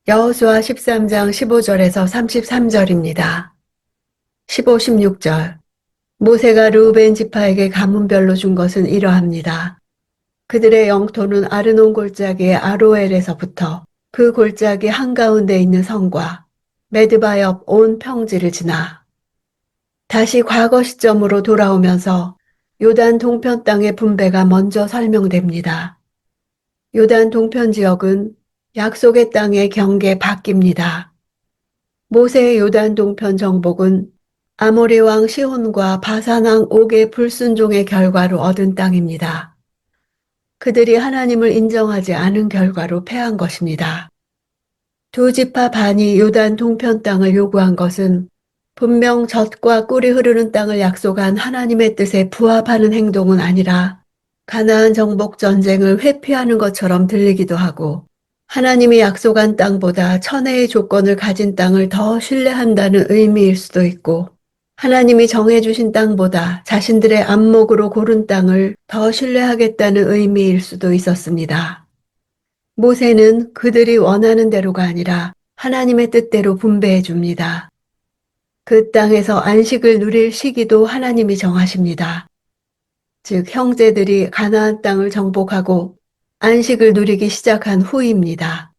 여호수아 13장 15절에서 33절입니다. 15, 16절. 모세가 르우벤 지파에게 가문별로 준 것은 이러합니다. 그들의 영토는 아르논 골짜기의 아로엘에서부터 그 골짜기 한가운데 있는 성과 메드바 옆 온 평지를 지나 다시 과거 시점으로 돌아오면서 요단 동편 땅의 분배가 먼저 설명됩니다. 요단 동편 지역은 약속의 땅의 경계 밖입니다. 모세의 요단 동편 정복은 아모리 왕 시혼과 바산 왕 옥의 불순종의 결과로 얻은 땅입니다. 그들이 하나님을 인정하지 않은 결과로 패한 것입니다. 두 지파 반이 요단 동편 땅을 요구한 것은 분명 젖과 꿀이 흐르는 땅을 약속한 하나님의 뜻에 부합하는 행동은 아니라 가나안 정복 전쟁을 회피하는 것처럼 들리기도 하고 하나님이 약속한 땅보다 천혜의 조건을 가진 땅을 더 신뢰한다는 의미일 수도 있고 하나님이 정해주신 땅보다 자신들의 안목으로 고른 땅을 더 신뢰하겠다는 의미일 수도 있었습니다. 모세는 그들이 원하는 대로가 아니라 하나님의 뜻대로 분배해 줍니다. 그 땅에서 안식을 누릴 시기도 하나님이 정하십니다. 즉 형제들이 가나안 땅을 정복하고 안식을 누리기 시작한 후입니다.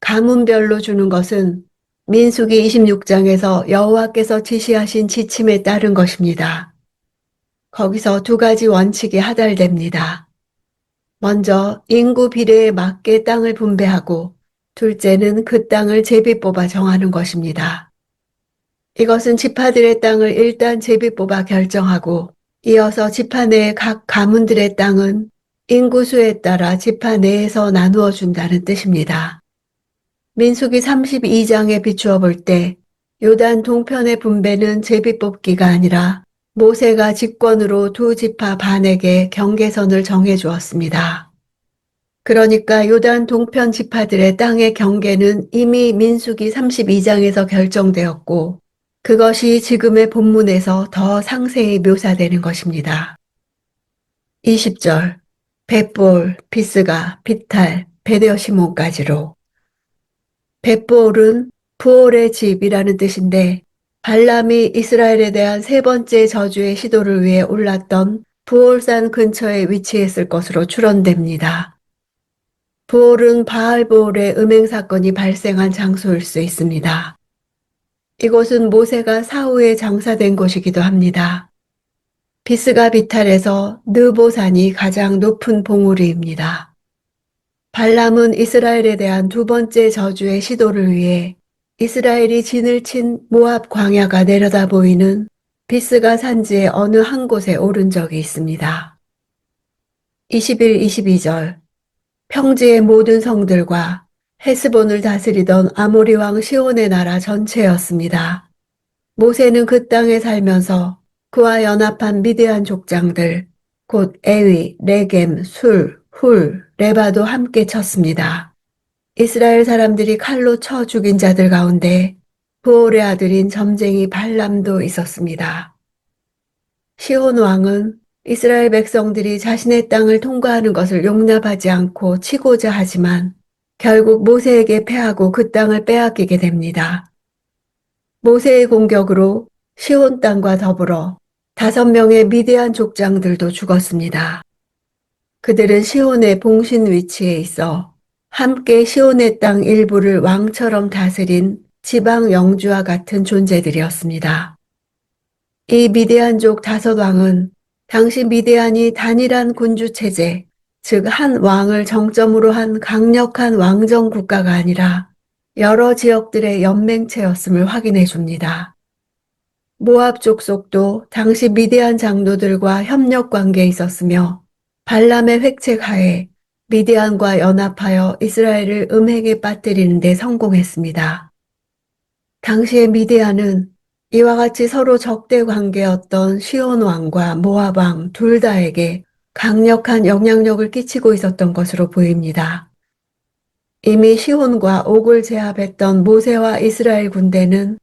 가문별로 주는 것은 민수기 26장에서 여호와께서 지시하신 지침에 따른 것입니다. 거기서 두 가지 원칙이 하달됩니다. 먼저 인구 비례에 맞게 땅을 분배하고 둘째는 그 땅을 제비 뽑아 정하는 것입니다. 이것은 지파들의 땅을 일단 제비 뽑아 결정하고 이어서 지파 내의 각 가문들의 땅은 인구수에 따라 지파 내에서 나누어 준다는 뜻입니다. 민수기 32장에 비추어 볼 때 요단 동편의 분배는 제비 뽑기가 아니라 모세가 직권으로 두 지파 반에게 경계선을 정해 주었습니다. 그러니까 요단 동편 지파들의 땅의 경계는 이미 민수기 32장에서 결정되었고 그것이 지금의 본문에서 더 상세히 묘사되는 것입니다. 20절. 벳볼, 비스가, 비탈, 베데시몬까지로. 벳볼은 부올의 집이라는 뜻인데 발람이 이스라엘에 대한 세 번째 저주의 시도를 위해 올랐던 부올산 근처에 위치했을 것으로 추론됩니다. 부올은 바알부올의 음행 사건이 발생한 장소일 수 있습니다. 이곳은 모세가 사후에 장사된 곳이기도 합니다. 비스가 비탈에서 느보산이 가장 높은 봉우리입니다. 발람은 이스라엘에 대한 두 번째 저주의 시도를 위해 이스라엘이 진을 친 모압 광야가 내려다 보이는 비스가 산지의 어느 한 곳에 오른 적이 있습니다. 21, 22절. 평지의 모든 성들과 헤스본을 다스리던 아모리 왕 시온의 나라 전체였습니다. 모세는 그 땅에 살면서 그와 연합한 미디안 족장들, 곧 에위, 레겜, 술, 훌, 레바도 함께 쳤습니다. 이스라엘 사람들이 칼로 쳐 죽인 자들 가운데 부올의 아들인 점쟁이 발람도 있었습니다. 시온 왕은 이스라엘 백성들이 자신의 땅을 통과하는 것을 용납하지 않고 치고자 하지만 결국 모세에게 패하고 그 땅을 빼앗기게 됩니다. 모세의 공격으로 시온 땅과 더불어 5명의 미디안 족장들도 죽었습니다. 그들은 시온의 봉신 위치에 있어 함께 시온의 땅 일부를 왕처럼 다스린 지방 영주와 같은 존재들이었습니다. 이 미디안족 5왕은 당시 미디안이 단일한 군주 체제, 즉 한 왕을 정점으로 한 강력한 왕정 국가가 아니라 여러 지역들의 연맹체였음을 확인해 줍니다. 모압 족속도 당시 미디안 장로들과 협력 관계에 있었으며 발람의 획책 하에 미디안과 연합하여 이스라엘을 음행에 빠뜨리는 데 성공했습니다. 당시의 미디안은 이와 같이 서로 적대 관계였던 시온 왕과 모압 왕 둘 다에게 강력한 영향력을 끼치고 있었던 것으로 보입니다. 이미 시온과 옥을 제압했던 모세와 이스라엘 군대는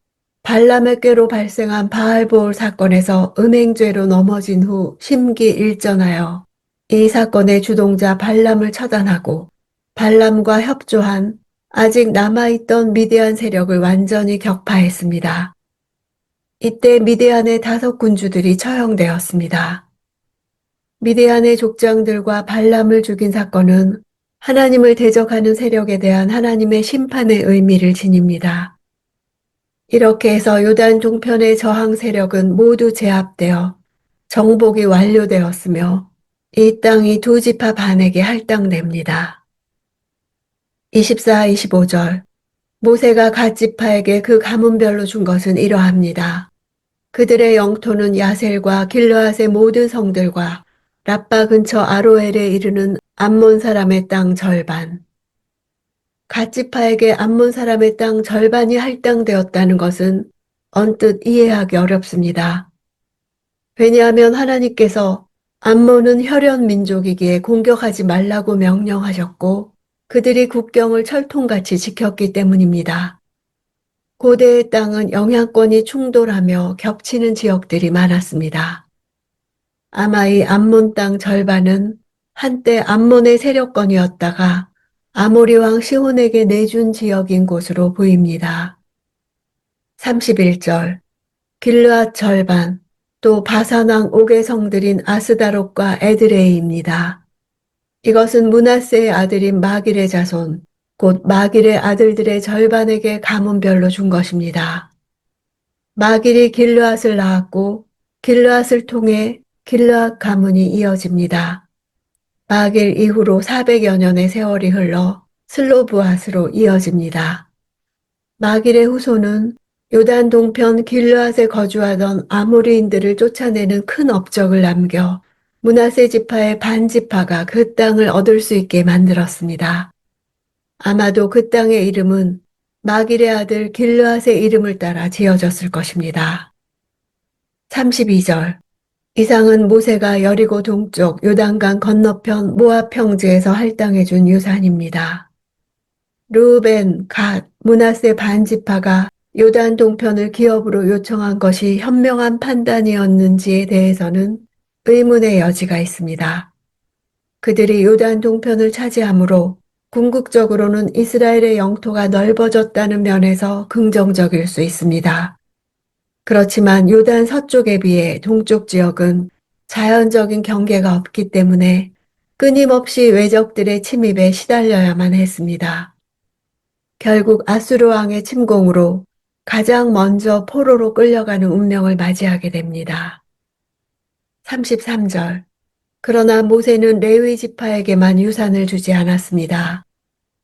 발람의 꾀로 발생한 바알보올 사건에서 음행죄로 넘어진 후 심기일전하여 이 사건의 주동자 발람을 처단하고 발람과 협조한 아직 남아있던 미디안 세력을 완전히 격파했습니다. 이때 미디안의 5군주들이 처형되었습니다. 미디안의 족장들과 발람을 죽인 사건은 하나님을 대적하는 세력에 대한 하나님의 심판의 의미를 지닙니다. 이렇게 해서 요단 동편의 저항 세력은 모두 제압되어 정복이 완료되었으며 이 땅이 두 지파 반에게 할당됩니다. 24, 25절 모세가 갓 지파에게 그 가문별로 준 것은 이러합니다. 그들의 영토는 야셀과 길르앗의 모든 성들과 라빠 근처 아로엘에 이르는 암몬 사람의 땅 절반. 갓 지파에게 암몬 사람의 땅 절반이 할당되었다는 것은 언뜻 이해하기 어렵습니다. 왜냐하면 하나님께서 암몬은 혈연 민족이기에 공격하지 말라고 명령하셨고 그들이 국경을 철통같이 지켰기 때문입니다. 고대의 땅은 영향권이 충돌하며 겹치는 지역들이 많았습니다. 아마 이 암몬 땅 절반은 한때 암몬의 세력권이었다가 아모리 왕 시혼에게 내준 지역인 곳으로 보입니다. 31절 길르앗 절반 또 바산 왕 옥의 성들인 아스다롯과 에드레이입니다. 이것은 므낫세의 아들인 마길의 자손 곧 마길의 아들들의 절반에게 가문별로 준 것입니다. 마길이 길르앗을 낳았고 길르앗을 통해 길르앗 가문이 이어집니다. 마길 이후로 400여 년의 세월이 흘러 슬로브앗으로 이어집니다. 마길의 후손은 요단 동편 길르앗에 거주하던 아모리인들을 쫓아내는 큰 업적을 남겨 므낫세 지파의 반 지파가 그 땅을 얻을 수 있게 만들었습니다. 아마도 그 땅의 이름은 마길의 아들 길르앗의 이름을 따라 지어졌을 것입니다. 32절 이상은 모세가 여리고 동쪽 요단강 건너편 모압 평지에서 할당해 준 유산입니다. 르우벤, 갓, 므낫세 반 지파가 요단 동편을 기업으로 요청한 것이 현명한 판단이었는지에 대해서는 의문의 여지가 있습니다. 그들이 요단 동편을 차지하므로 궁극적으로는 이스라엘의 영토가 넓어졌다는 면에서 긍정적일 수 있습니다. 그렇지만 요단 서쪽에 비해 동쪽 지역은 자연적인 경계가 없기 때문에 끊임없이 외적들의 침입에 시달려야만 했습니다. 결국 아수르 왕의 침공으로 가장 먼저 포로로 끌려가는 운명을 맞이하게 됩니다. 33절 그러나 모세는 레위 지파에게만 유산을 주지 않았습니다.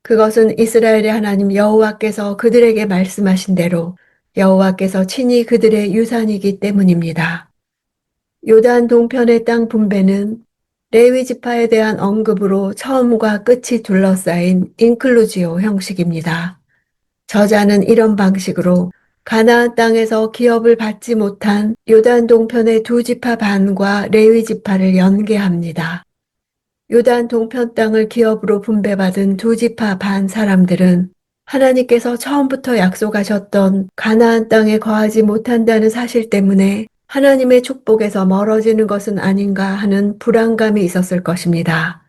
그것은 이스라엘의 하나님 여호와께서 그들에게 말씀하신 대로 여호와께서 친히 그들의 유산이기 때문입니다. 요단 동편의 땅 분배는 레위 지파에 대한 언급으로 처음과 끝이 둘러싸인 인클루지오 형식입니다. 저자는 이런 방식으로 가나안 땅에서 기업을 받지 못한 요단 동편의 두 지파 반과 레위 지파를 연계합니다. 요단 동편 땅을 기업으로 분배받은 두 지파 반 사람들은 하나님께서 처음부터 약속하셨던 가나안 땅에 거하지 못한다는 사실 때문에 하나님의 축복에서 멀어지는 것은 아닌가 하는 불안감이 있었을 것입니다.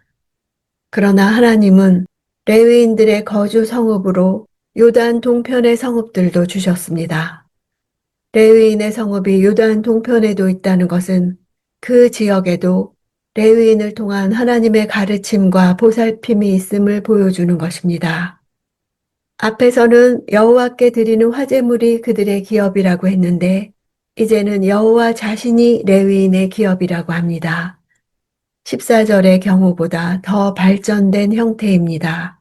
그러나 하나님은 레위인들의 거주 성읍으로 요단 동편의 성읍들도 주셨습니다. 레위인의 성읍이 요단 동편에도 있다는 것은 그 지역에도 레위인을 통한 하나님의 가르침과 보살핌이 있음을 보여주는 것입니다. 앞에서는 여호와께 드리는 화제물이 그들의 기업이라고 했는데 이제는 여호와 자신이 레위인의 기업이라고 합니다. 14절의 경우보다 더 발전된 형태입니다.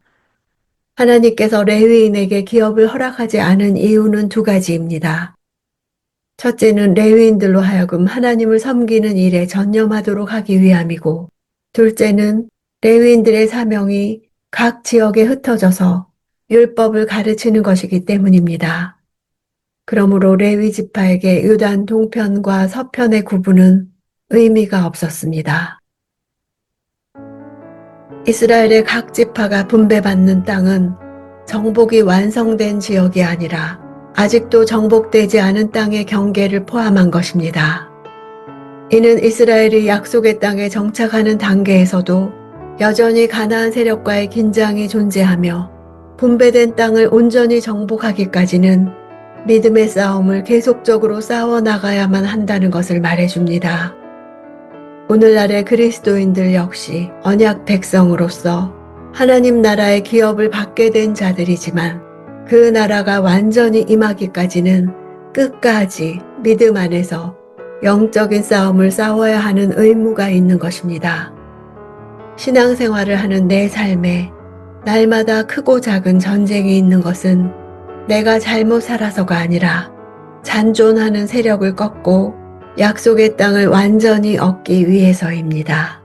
하나님께서 레위인에게 기업을 허락하지 않은 이유는 두 가지입니다. 첫째는 레위인들로 하여금 하나님을 섬기는 일에 전념하도록 하기 위함이고, 둘째는 레위인들의 사명이 각 지역에 흩어져서 율법을 가르치는 것이기 때문입니다. 그러므로 레위 지파에게 요단 동편과 서편의 구분은 의미가 없었습니다. 이스라엘의 각 지파가 분배받는 땅은 정복이 완성된 지역이 아니라 아직도 정복되지 않은 땅의 경계를 포함한 것입니다. 이는 이스라엘이 약속의 땅에 정착하는 단계에서도 여전히 가나안 세력과의 긴장이 존재하며 분배된 땅을 온전히 정복하기까지는 믿음의 싸움을 계속적으로 싸워나가야만 한다는 것을 말해줍니다. 오늘날의 그리스도인들 역시 언약 백성으로서 하나님 나라의 기업을 받게 된 자들이지만 그 나라가 완전히 임하기까지는 끝까지 믿음 안에서 영적인 싸움을 싸워야 하는 의무가 있는 것입니다. 신앙생활을 하는 내 삶에 날마다 크고 작은 전쟁이 있는 것은 내가 잘못 살아서가 아니라 잔존하는 세력을 꺾고 약속의 땅을 완전히 얻기 위해서입니다.